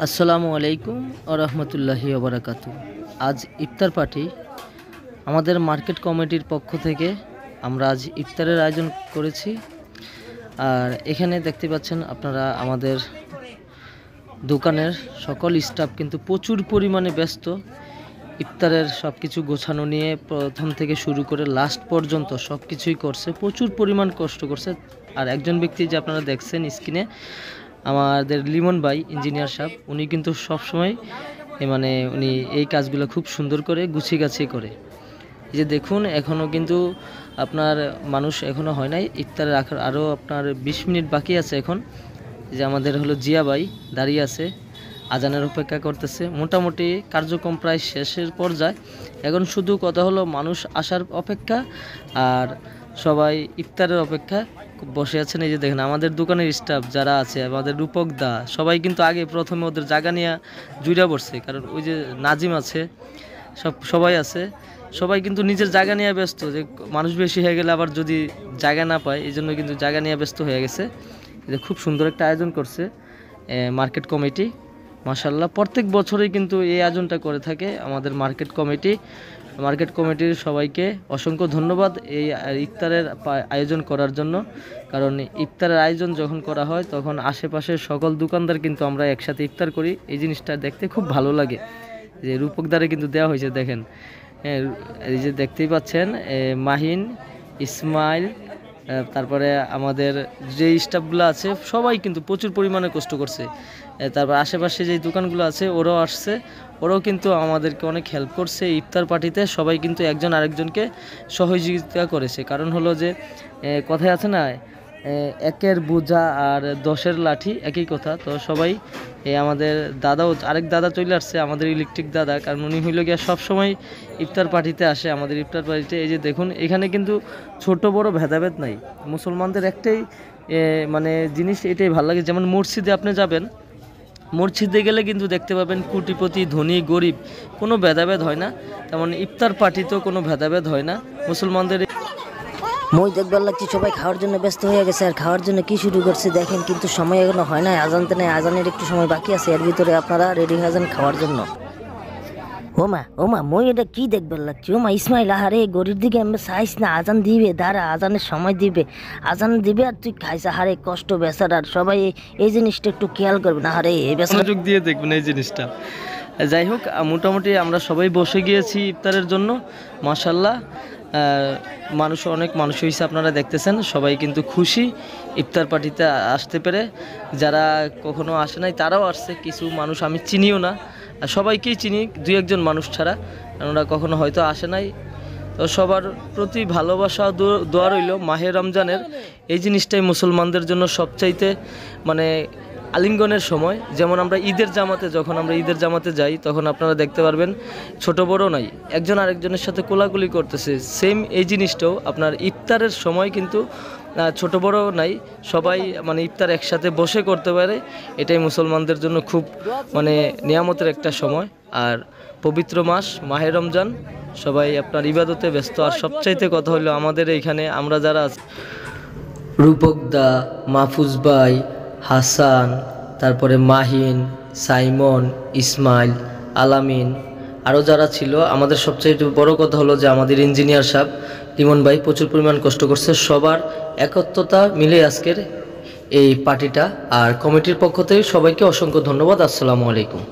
আসসালামু আলাইকুম ওয়া রাহমাতুল্লাহি ওয়া বারাকাতুহু। আজ ইফতার পার্টি আমাদের মার্কেট কমিটির পক্ষ থেকে আমরা আজ ইফতারের আয়োজন করেছি। আর এখানে দেখতে পাচ্ছেন আপনারা আমাদের দোকানের সকল স্টাফ কিন্তু প্রচুর পরিমাণে ব্যস্ত। ইফতারের সব কিছু গোছানো নিয়ে প্রথম থেকে শুরু করে লাস্ট পর্যন্ত সব কিছুই করছে, প্রচুর পরিমাণ কষ্ট করছে। আর একজন ব্যক্তি যে আপনারা দেখছেন স্ক্রিনে, আমাদের লিমন ভাই ইঞ্জিনিয়ার সাহেব, উনি কিন্তু সবসময় মানে উনি এই কাজগুলো খুব সুন্দর করে গুছিয়ে গাছিয়ে করে। এই যে দেখুন, এখনও কিন্তু আপনার মানুষ এখনও হয় নাই, ইফতার রাখার আরও আপনার 20 মিনিট বাকি আছে। এখন যে আমাদের হলো জিয়া ভাই দাঁড়িয়ে আছে, আজানের অপেক্ষা করতেছে। মোটামুটি কার্যক্রম প্রায় শেষের পর্যায়ে। এখন শুধু কথা হলো মানুষ আসার অপেক্ষা আর সবাই ইফতারের অপেক্ষা বসে আছেন। এই যে দেখেন আমাদের দোকানের স্টাফ যারা আছে, আমাদের রূপক দা, সবাই কিন্তু আগে প্রথমে ওদের জায়গা নিয়ে জুড়ে পড়ছে, কারণ ওই যে নাজিম আছে, সবাই আছে, সবাই কিন্তু নিজের জায়গা নিয়ে ব্যস্ত। যে মানুষ বেশি হয়ে গেলে আবার যদি জায়গা না পায়, এই জন্য কিন্তু জায়গা নিয়ে ব্যস্ত হয়ে গেছে। এটা খুব সুন্দর একটা আয়োজন করছে মার্কেট কমিটি, মাশাআল্লাহ। প্রত্যেক বছরই কিন্তু এই আয়োজনটা করে থাকে আমাদের মার্কেট কমিটির সবাইকে অসংখ্য ধন্যবাদ এই ইফতারের আয়োজন করার জন্য। কারণ ইফতারের আয়োজন যখন করা হয় তখন আশেপাশের সকল দোকানদার কিন্তু আমরা একসাথে ইফতার করি, এই জিনিসটা দেখতে খুব ভালো লাগে। যে রূপকদারে কিন্তু দেওয়া হয়েছে দেখেন, এই যে দেখতেই পাচ্ছেন মাহিন, ইসমাইল, তারপরে আমাদের যে স্টাফগুলো আছে সবাই কিন্তু প্রচুর পরিমাণে কষ্ট করছে। তারপর আশেপাশে যে দোকানগুলো আছে ওরাও আসছে, ওরাও কিন্তু আমাদেরকে অনেক হেল্প করছে ইফতার পার্টিতে। সবাই কিন্তু একজন আরেকজনকে সহযোগিতা করেছে। কারণ হলো যে কথায় আছে না, একের বোঝা আর 10-এর লাঠি একই কথা। তো সবাই আমাদের দাদাও, আরেক দাদা চলে আসছে, আমাদের ইলেকট্রিক দাদা, কারণ উনি হইল গিয়া সবসময় ইফতার পার্টিতে আসে আমাদের ইফতার পার্টিতে। এই যে দেখুন, এখানে কিন্তু ছোট বড় ভেদাভেদ নাই, মুসলমানদের একটাই মানে জিনিস এটাই ভালো লাগে। যেমন মসজিদে আপনি যাবেন, মসজিদে গেলে কিন্তু দেখতে পাবেন কোটিপতি ধনী গরিব কোনো ভেদাভেদ হয় না, তেমন ইফতার পার্টিতেও কোনো ভেদাভেদ হয় না মুসলমানদের। মই দেখবার লাগছি সবাই খাওয়ার জন্য ব্যস্ত হয়ে গেছে। আর খাওয়ার জন্য কি শুরু করছে দেখেন, কিন্তু সময় এখনো হয় না, আজানতে নেই, আজানের একটু সময় বাকি আছে। এর ভিতরে আপনারা রেডি হয়ে যান খাওয়ার জন্য। ওমা মই এটা কি দেখবার লাগছি? ওমা ইসমাইল, আহারে গরির দিকে আমরা চাইস না, আজান দিবে, দাঁড়া আজানের সময় দিবে, আজান দিবে আর তুই খাইস। আহারে কষ্ট বেচারার, সবাই এই জিনিসটা একটু খেয়াল করবেন। আহারে মনোযোগ দিয়ে দেখবেন এই জিনিসটা। যাই হোক, মোটামুটি আমরা সবাই বসে গিয়েছি ইফতারের জন্য, মাশাআল্লাহ। মানুষ অনেক মানুষ হয়েছে, আপনারা দেখতেছেন, সবাই কিন্তু খুশি ইফতার পার্টিতে আসতে পেরে। যারা কখনো আসে নাই তারাও আসছে, কিছু মানুষ আমি চিনিও না, সবাইকেই চিনি 2-1 জন মানুষ ছাড়া, ওরা কখনো হয়তো আসে নাই। তো সবার প্রতি ভালোবাসা দোয়া রইল মাহে রমজানের। এই জিনিসটাই মুসলমানদের জন্য সবচাইতে মানে আলিঙ্গনের সময়। যেমন আমরা যখন আমরা ঈদের জামাতে যাই, তখন আপনারা দেখতে পারবেন ছোট বড় নাই, একজন আরেকজনের সাথে কোলাকুলি করতেছে। সেম এই জিনিসটাও আপনার ইফতারের সময় কিন্তু ছোট বড় নাই, সবাই মানে ইফতার একসাথে বসে করতে পারে। এটাই মুসলমানদের জন্য খুব মানে নিয়ামতের একটা সময়। আর পবিত্র মাস মাহে রমজান, সবাই আপনার ইবাদতে ব্যস্ত। আর সবচাইতে কথা হলো আমাদের এইখানে আমরা যারা আছি, রূপক দা, মাহফুজ ভাই, হাসান, তারপরে মাহিন, সাইমন, ইসমাইল, আলামিন, আরও যারা ছিল, আমাদের সবচেয়ে বড় কথা হলো যে আমাদের ইঞ্জিনিয়ার সাহেব লিমন ভাই প্রচুর পরিমাণ কষ্ট করছে। সবার একত্রতা মিলে আজকের এই পার্টিটা। আর কমিটির পক্ষ থেকে সবাইকে অসংখ্য ধন্যবাদ। আসসালামু আলাইকুম।